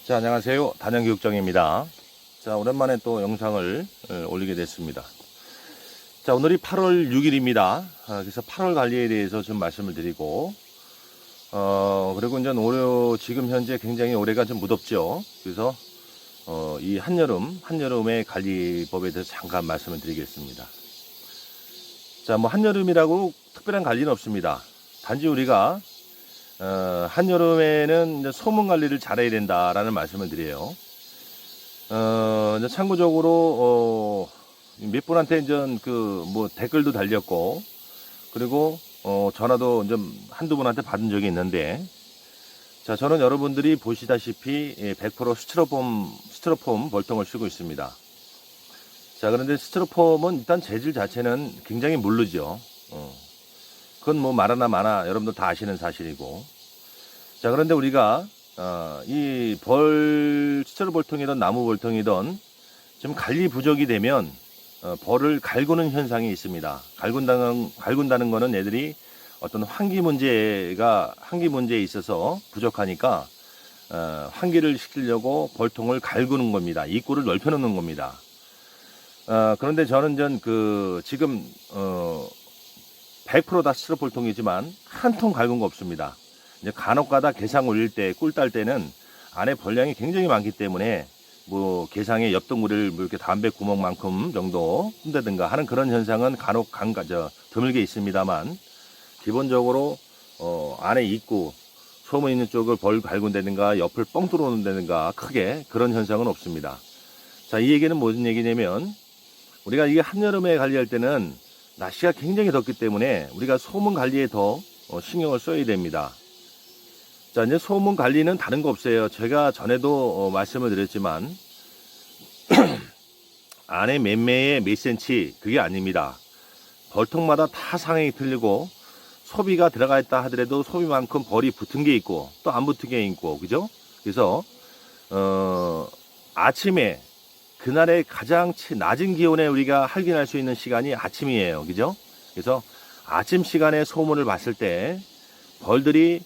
자, 안녕하세요. 단연교육장입니다. 자, 오랜만에 또 영상을 올리게 됐습니다. 자, 오늘이 8월 6일입니다. 그래서 8월 관리에 대해서 좀 말씀을 드리고, 그리고 이제 지금 현재 굉장히 올해가 좀 무덥죠. 그래서, 이 한여름의 관리법에 대해서 잠깐 말씀을 드리겠습니다. 자, 뭐 한여름이라고 특별한 관리는 없습니다. 단지 우리가 한여름에는 이제 소문 관리를 잘해야 된다라는 말씀을 드려요. 이제 참고적으로, 몇 분한테 이제 댓글도 달렸고, 그리고, 전화도 좀 한두 분한테 받은 적이 있는데, 자, 저는 여러분들이 보시다시피 100% 스티로폼 볼통을 쓰고 있습니다. 자, 그런데 스티로폼은 일단 재질 자체는 굉장히 물르죠. 그건 뭐 말하나 마나 여러분들 다 아시는 사실이고. 자, 그런데 우리가 이 스티로 볼통이든 나무 볼통이든 좀 관리 부족이 되면 벌을 갈구는 현상이 있습니다. 갈군다는 거는 애들이 어떤 환기 문제에 있어서 부족하니까 환기를 시키려고 볼통을 갈구는 겁니다. 입구를 넓혀 놓는 겁니다. 그런데 저는 지금 100% 다 스티로 볼통이지만 한 통 갈군 거 없습니다. 이제 간혹가다 게상 올릴 때, 꿀 딸 때는 안에 벌량이 굉장히 많기 때문에 뭐 게상에 옆동굴을 뭐 이렇게 담배 구멍만큼 정도 푼다든가 하는 그런 현상은 간혹 드물게 있습니다만, 기본적으로 안에 입구 소문 있는 쪽을 벌 갈군다든가 옆을 뻥 뚫어놓는다든가 크게 그런 현상은 없습니다. 자, 이 얘기는 무슨 얘기냐면, 우리가 이게 한여름에 관리할 때는 날씨가 굉장히 덥기 때문에 우리가 소문 관리에 더 신경을 써야 됩니다. 자, 이제 소문 관리는 다른 거 없어요. 제가 전에도 말씀을 드렸지만 안에 매매에 몇 센치 그게 아닙니다. 벌통마다 다 상황이 틀리고 소비가 들어가 있다 하더라도 소비만큼 벌이 붙은 게 있고 또 안 붙은 게 있고, 그죠? 그래서 아침에 그날의 가장 낮은 기온에 우리가 확인할 수 있는 시간이 아침이에요. 그죠? 그래서 아침 시간에 소문을 봤을 때 벌들이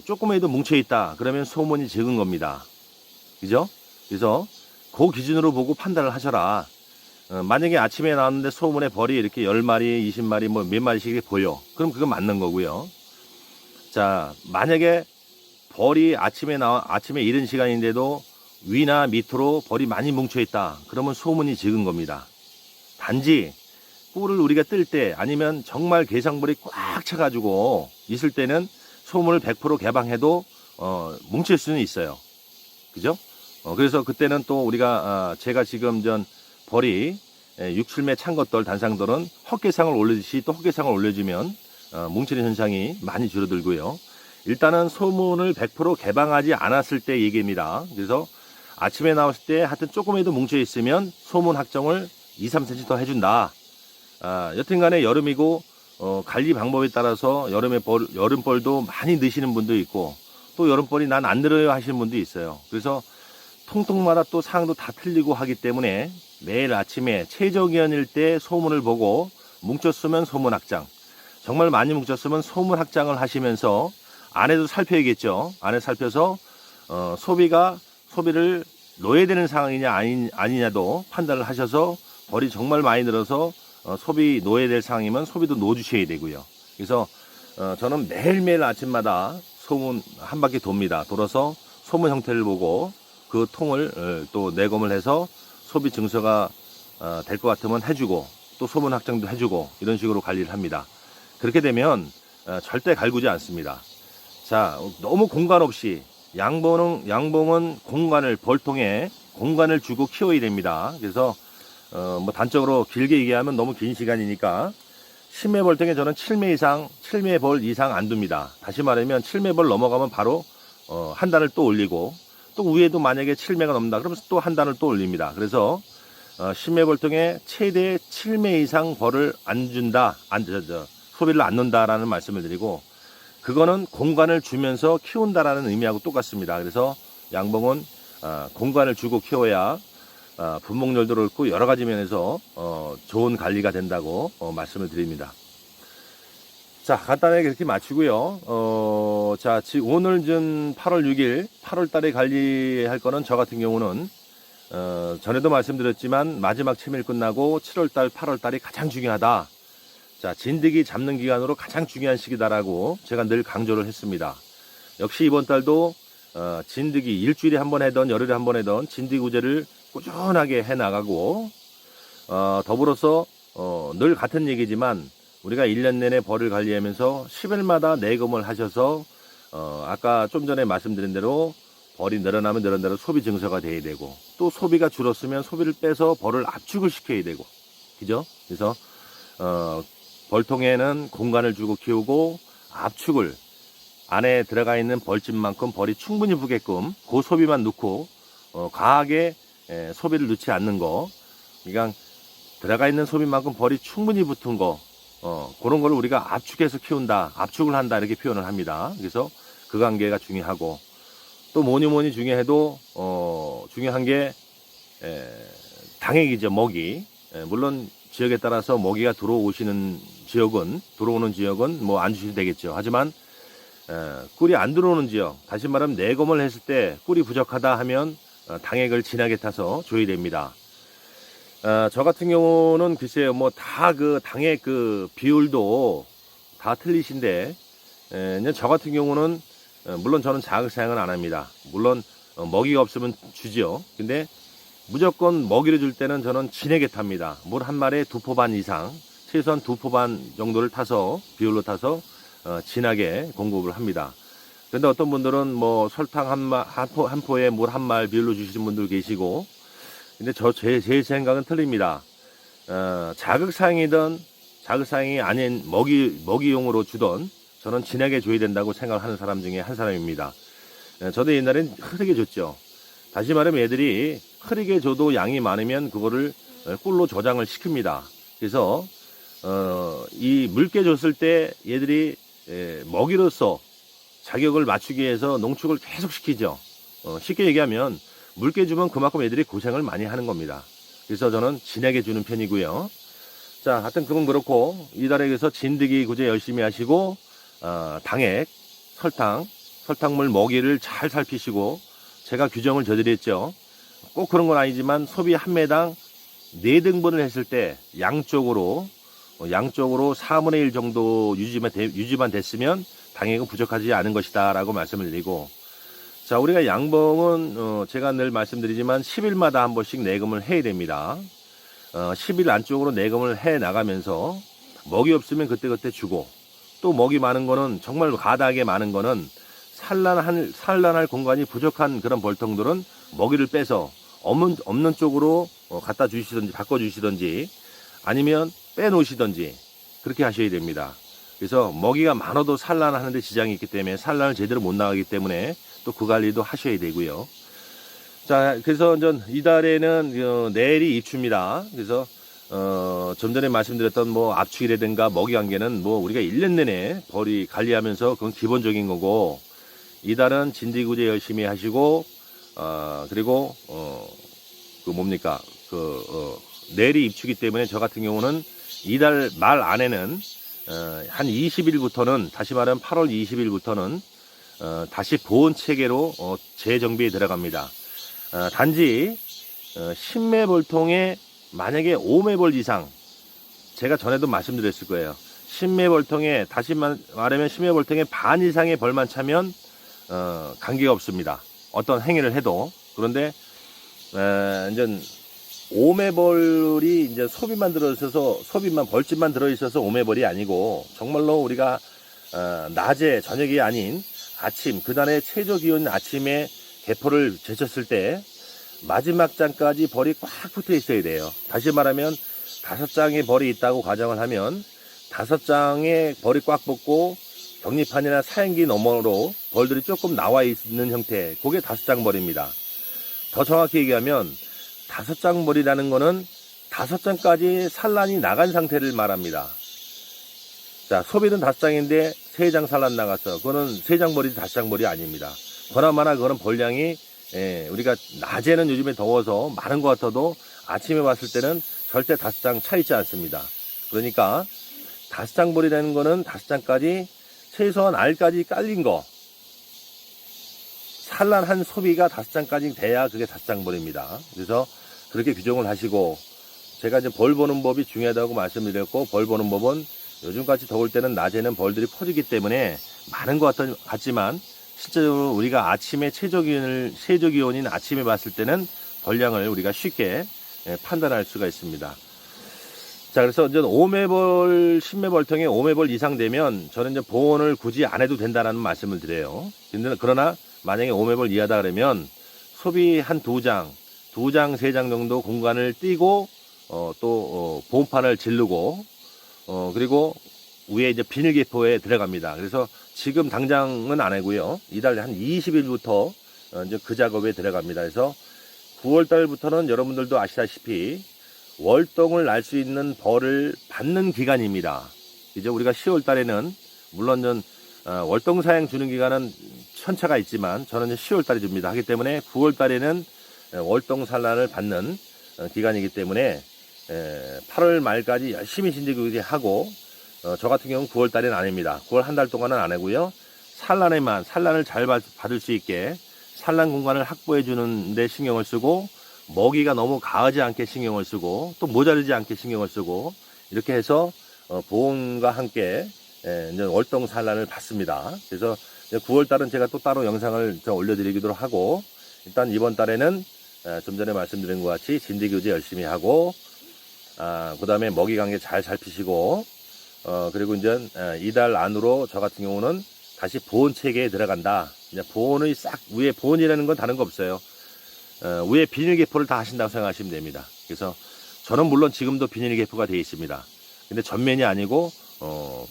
조금이라도 뭉쳐있다 그러면 소문이 적은 겁니다. 그죠? 그래서 그 기준으로 보고 판단을 하셔라. 만약에 아침에 나왔는데 소문에 벌이 이렇게 10마리, 20마리 뭐 몇 마리씩 보여. 그럼 그건 맞는 거고요. 자, 만약에 벌이 아침에 이른 시간인데도 위나 밑으로 벌이 많이 뭉쳐있다 그러면 소문이 적은 겁니다. 단지 꿀을 우리가 뜰 때 아니면 정말 게상벌이 꽉 차가지고 있을 때는 소문을 100% 개방해도 뭉칠 수는 있어요. 그죠? 그래서 그때는 또 우리가 제가 지금 벌이 6, 7매 찬 것들 단상들은 헛개상을 올리듯이 또 헛개상을 올려주면 뭉치는 현상이 많이 줄어들고요. 일단은 소문을 100% 개방하지 않았을 때 얘기입니다. 그래서 아침에 나왔을 때 하여튼 조금이라도 뭉쳐 있으면 소문 확정을 2, 3cm 더 해준다. 여튼간에 여름이고 관리 방법에 따라서 여름벌도 많이 넣으시는 분도 있고 또 여름벌이 난 안 늘어요 하시는 분도 있어요. 그래서 통통마다 또 상황도 다 틀리고 하기 때문에 매일 아침에 최저기온일 때 소문을 보고 뭉쳤으면 소문 확장, 정말 많이 뭉쳤으면 소문 확장을 하시면서 안에도 살펴야겠죠. 안에 살펴서 소비를 넣어야 되는 상황이냐 아니냐도 판단을 하셔서 벌이 정말 많이 늘어서 소비 넣어야 될 상황이면 소비도 넣어주셔야 되고요. 그래서 저는 매일매일 아침마다 소문 한 바퀴 돕니다. 돌아서 소문 형태를 보고 그 통을 또 내검을 해서 소비 증서가 될 것 같으면 해주고 또 소문 확장도 해주고 이런 식으로 관리를 합니다. 그렇게 되면 절대 갈구지 않습니다. 자, 너무 공간 없이 양봉은 벌통에 공간을 주고 키워야 됩니다. 그래서 뭐 단적으로 길게 얘기하면 너무 긴 시간이니까 10매 벌통에 저는 7매 벌 이상 안 둡니다. 다시 말하면 7매 벌 넘어가면 바로 한 단을 또 올리고 또 위에도 만약에 7매가 넘는다 그러면 또 한 단을 또 올립니다. 그래서 10매 벌통에 최대 7매 이상 벌을 안 준다, 소비를 안 넣는다라는 말씀을 드리고, 그거는 공간을 주면서 키운다라는 의미하고 똑같습니다. 그래서 양봉은 공간을 주고 키워야 분목률도 그렇고 여러 가지 면에서 좋은 관리가 된다고 말씀을 드립니다. 자, 간단하게 그렇게 마치고요. 자, 오늘 전 8월 6일, 8월 달에 관리할 거는 저 같은 경우는, 전에도 말씀드렸지만 마지막 채밀 끝나고 7월 달, 8월 달이 가장 중요하다. 자, 진드기 잡는 기간으로 가장 중요한 시기다라고 제가 늘 강조를 했습니다. 역시 이번 달도, 진드기 일주일에 한 번 하던, 열흘에 한 번 하던 진드기 구제를 꾸준하게 해 나가고, 더불어서, 늘 같은 얘기지만, 우리가 1년 내내 벌을 관리하면서 10일마다 내검을 하셔서 아까 좀 전에 말씀드린 대로 벌이 늘어나면 늘어난 대로 소비 증서가 돼야 되고, 또 소비가 줄었으면 소비를 빼서 벌을 압축을 시켜야 되고, 그죠? 그래서 벌통에는 공간을 주고 키우고 압축을 안에 들어가 있는 벌집만큼 벌이 충분히 부게끔 그 소비만 넣고 과하게 소비를 넣지 않는 거, 그러니까 들어가 있는 소비만큼 벌이 충분히 붙은 거, 그런 걸 우리가 압축해서 키운다, 압축을 한다, 이렇게 표현을 합니다. 그래서 그 관계가 중요하고, 또 뭐니 중요해도, 중요한 게, 당액이죠, 먹이. 물론 지역에 따라서 먹이가 들어오는 지역은 뭐 안 주셔도 되겠죠. 하지만, 꿀이 안 들어오는 지역, 다시 말하면 내검을 했을 때 꿀이 부족하다 하면, 당액을 진하게 타서 줘야 됩니다. 저 같은 경우는 글쎄요, 뭐 다 그 당의 그 비율도 다 틀리신데, 저 같은 경우는 물론 저는 자극 사용은 안 합니다. 물론 먹이가 없으면 주지요. 근데 무조건 먹이를 줄 때는 저는 진하게 탑니다. 물 한 마리에 2포 반 이상, 최소한 2포 반 정도를 타서, 비율로 타서 진하게 공급을 합니다. 근데 어떤 분들은 뭐 설탕 한 포에 물 한 말 비율로 주시는 분들 계시고, 근데 제 생각은 틀립니다. 자극사항이 아닌 먹이용으로 주던, 저는 진하게 줘야 된다고 생각하는 사람 중에 한 사람입니다. 저도 옛날엔 흐르게 줬죠. 다시 말하면 애들이 흐르게 줘도 양이 많으면 그거를 꿀로 저장을 시킵니다. 그래서, 이 묽게 줬을 때 얘들이 먹이로서 자격을 맞추기 위해서 농축을 계속 시키죠. 쉽게 얘기하면, 묽게 주면 그만큼 애들이 고생을 많이 하는 겁니다. 그래서 저는 진하게 주는 편이고요. 자, 하여튼 그건 그렇고, 이달에서 진드기 구제 열심히 하시고, 당액, 설탕물 먹이를 잘 살피시고, 제가 규정을 저드렸죠. 꼭 그런 건 아니지만 소비 한 매당 4등분을 했을 때 양쪽으로 4분의 1 정도 유지만 됐으면 당액은 부족하지 않은 것이다 라고 말씀을 드리고, 자, 우리가 양봉은 제가 늘 말씀드리지만 10일마다 한 번씩 내검을 해야 됩니다. 10일 안쪽으로 내검을 해 나가면서 먹이 없으면 그때그때 주고, 또 먹이 많은 거는, 정말 가다하게 많은 거는 산란할 공간이 부족한 그런 벌통들은 먹이를 빼서 없는 쪽으로 갖다 주시든지 바꿔주시든지 아니면 빼놓으시든지 그렇게 하셔야 됩니다. 그래서 먹이가 많아도 산란하는데 지장이 있기 때문에 산란을 제대로 못 나가기 때문에 또 그 관리도 하셔야 되고요. 자, 그래서 이달에는 내일이 입추입니다. 그래서 좀 전에 말씀드렸던 뭐 압축이라든가 먹이 관계는 뭐 우리가 1년 내내 벌이 관리하면서 그건 기본적인 거고, 이달은 진드기구제 열심히 하시고, 그리고 내일이 입추기 때문에 저 같은 경우는 이달 말 안에는 한 20일부터는, 다시 말하면 8월 20일부터는 다시 보온 체계로 재정비에 들어갑니다. 단지 신매벌통에 만약에 5매벌 이상, 제가 전에도 말씀드렸을 거예요. 신매벌통에, 다시 말하면 신매벌통에 반 이상의 벌만 차면 관계가 없습니다. 어떤 행위를 해도. 그런데 이제 5매벌이 이제 벌집만 들어있어서 5매벌이 아니고, 정말로 우리가 낮에, 저녁이 아닌 아침, 그날의 최저 기온 아침에 개포를 제쳤을 때 마지막 장까지 벌이 꽉 붙어 있어야 돼요. 다시 말하면 5장의 벌이 있다고 가정을 하면 5장의 벌이 꽉 붙고 격리판이나 사행기 너머로 벌들이 조금 나와 있는 형태, 그게 5장 벌입니다. 더 정확히 얘기하면 5장 벌이라는 거는 5장까지 산란이 나간 상태를 말합니다. 자, 소비는 5장인데 3장 산란 나갔어. 그거는 3장 벌이 5장 벌이 아닙니다. 그나마나 그거는 벌량이, 우리가 낮에는 요즘에 더워서 많은 것 같아도 아침에 봤을 때는 절대 5장 차 있지 않습니다. 그러니까 다섯장벌이라는 거는 5장까지 최소한 알까지 깔린 거, 산란한 소비가 5장까지 돼야 그게 다섯장벌입니다. 그래서 그렇게 규정을 하시고, 제가 이제 벌 보는 법이 중요하다고 말씀드렸고, 벌 보는 법은 요즘같이 더울 때는 낮에는 벌들이 퍼지기 때문에 많은 것 같지만 실제로 우리가 아침에 최저기온인 아침에 봤을 때는 벌량을 우리가 쉽게 판단할 수가 있습니다. 자, 그래서 이제 5매벌, 10매벌통에 5매벌 이상 되면 저는 이제 보온을 굳이 안 해도 된다는 말씀을 드려요. 그러나 만약에 5매벌 이하다 그러면 소비 한 2장, 3장 정도 공간을 띄고 또 보온판을 지르고 그리고 위에 이제 비닐계포에 들어갑니다. 그래서 지금 당장은 안 하고요. 이달 한 20일부터 이제 그 작업에 들어갑니다. 그래서 9월달부터는 여러분들도 아시다시피 월동을 날 수 있는 벌을 받는 기간입니다. 이제 우리가 10월달에는 물론 월동 사양 주는 기간은 천차가 있지만 저는 10월달에 줍니다. 하기 때문에 9월달에는 월동 산란을 받는 기간이기 때문에 8월 말까지 열심히 진드기구제 하고 저 같은 경우는 9월달에는 안 합니다. 9월 한 달 동안은 안 하고요. 산란을 잘 받을 수 있게 산란 공간을 확보해 주는데 신경을 쓰고 먹이가 너무 가하지 않게 신경을 쓰고 또 모자르지 않게 신경을 쓰고 이렇게 해서 보온과 함께 이제 월동 산란을 받습니다. 그래서 9월달은 제가 또 따로 영상을 올려드리기도 하고 일단 이번 달에는 좀 전에 말씀드린 것 같이 진드기구제 열심히 하고 그 다음에 먹이 관계 잘 살피시고 그리고 이제 이달 안으로 저 같은 경우는 다시 보온 체계에 들어간다. 이제 보온의 싹 위에 보온이라는 건 다른 거 없어요. 위에 비닐 계포를 다 하신다고 생각하시면 됩니다. 그래서 저는 물론 지금도 비닐 계포가 되어 있습니다. 근데 전면이 아니고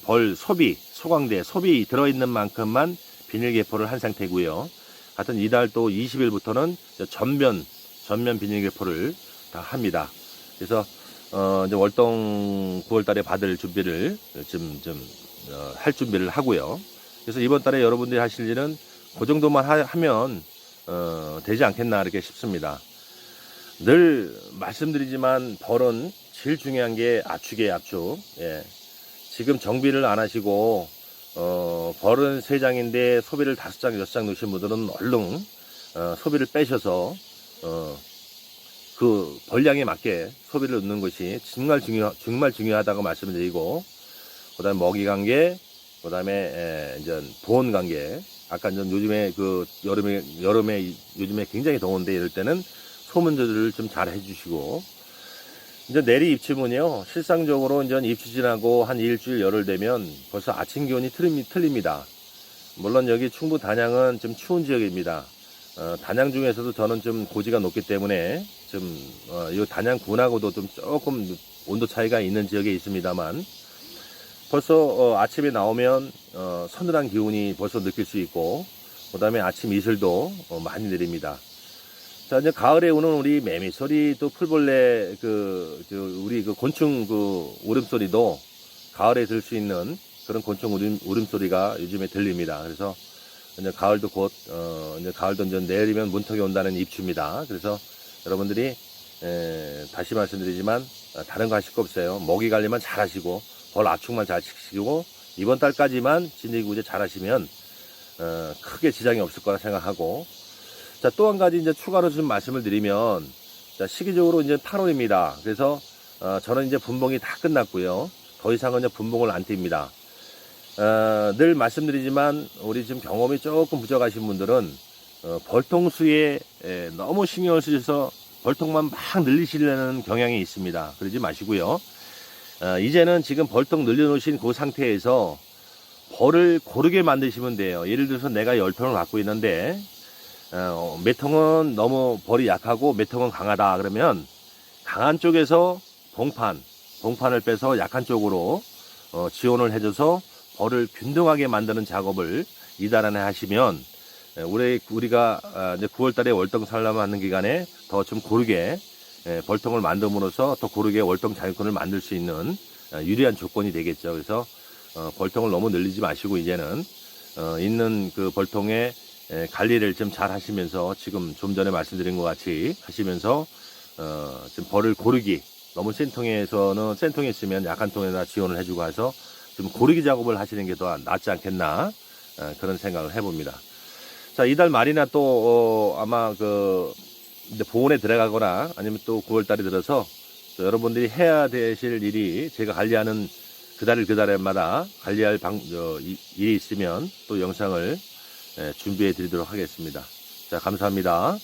벌 소비, 소광대, 소비 들어있는 만큼만 비닐 계포를 한 상태고요. 하여튼 이달 또 20일부터는 전면 비닐 계포를 다 합니다. 그래서 이제 월동 9월달에 받을 준비를 할 준비를 하고요. 그래서 이번 달에 여러분들이 하실 일은 그 정도만 하면 되지 않겠나 이렇게 싶습니다. 늘 말씀드리지만 벌은 제일 중요한 게 압축이에요, 압축. 예. 지금 정비를 안 하시고 벌은 3장인데 소비를 5장, 6장 넣으신 분들은 얼른 소비를 빼셔서 그 벌량에 맞게 소비를 넣는 것이 정말 중요하다고 말씀을 드리고, 그 다음에 먹이 관계, 그 다음에 이제 보온 관계. 아까 이제 요즘에 여름에 요즘에 굉장히 더운데 이럴 때는 소문 조절을 좀 잘 해주시고, 이제 내리 입추면요, 실상적으로 이제 입추 지나고 한 일주일 열흘 되면 벌써 아침 기온이 틀립니다. 물론 여기 충북 단양은 좀 추운 지역입니다. 단양 중에서도 저는 좀 고지가 높기 때문에 이 단양군하고도 좀 조금 온도 차이가 있는 지역에 있습니다만 벌써 아침에 나오면 서늘한 기운이 벌써 느낄 수 있고, 그 다음에 아침 이슬도 많이 내립니다. 자, 이제 가을에 오는 우리 매미 소리, 또 풀벌레 우리 곤충 울음소리도 가을에 들을 수 있는 그런 곤충 울음소리가 요즘에 들립니다. 그래서 이제 가을도 이제 내리면 문턱에 온다는 입추입니다. 그래서 여러분들이 다시 말씀드리지만 다른 거 하실 거 없어요. 먹이 관리만 잘 하시고 벌 압축만 잘 지키시고 이번 달까지만 진드기구제 잘 하시면 크게 지장이 없을 거라 생각하고, 자, 또 한 가지 이제 추가로 좀 말씀을 드리면, 자, 시기적으로 이제 8월입니다. 그래서 저는 이제 분봉이 다 끝났고요. 더 이상은 이제 분봉을 안 띱니다. 늘 말씀드리지만 우리 지금 경험이 조금 부족하신 분들은 벌통수에 너무 신경을 쓰셔서 벌통만 막 늘리시려는 경향이 있습니다. 그러지 마시고요. 이제는 지금 벌통 늘려놓으신 그 상태에서 벌을 고르게 만드시면 돼요. 예를 들어서 내가 10통을 갖고 있는데 몇 통은 너무 벌이 약하고 몇 통은 강하다 그러면 강한 쪽에서 봉판을 빼서 약한 쪽으로 지원을 해줘서 벌을 균등하게 만드는 작업을 이달 안에 하시면 우리가 이제 9월달에 월동 산란하는 기간에 더 좀 고르게 벌통을 만듦으로써 더 고르게 월동 자유권을 만들 수 있는 유리한 조건이 되겠죠. 그래서 벌통을 너무 늘리지 마시고 이제는 있는 그 벌통의 관리를 좀 잘 하시면서 지금 좀 전에 말씀드린 것 같이 하시면서 좀 벌을 고르기, 너무 센 통에 있으면 약한 통에다 지원을 해주고 해서 좀 고르기 작업을 하시는 게 더 낫지 않겠나 그런 생각을 해봅니다. 자, 이달 말이나 또 아마 이제 보온에 들어가거나 아니면 또 9월달이 들어서 또 여러분들이 해야 되실 일이 제가 관리하는 그달마다 관리할 일이 있으면 또 영상을 준비해 드리도록 하겠습니다. 자, 감사합니다.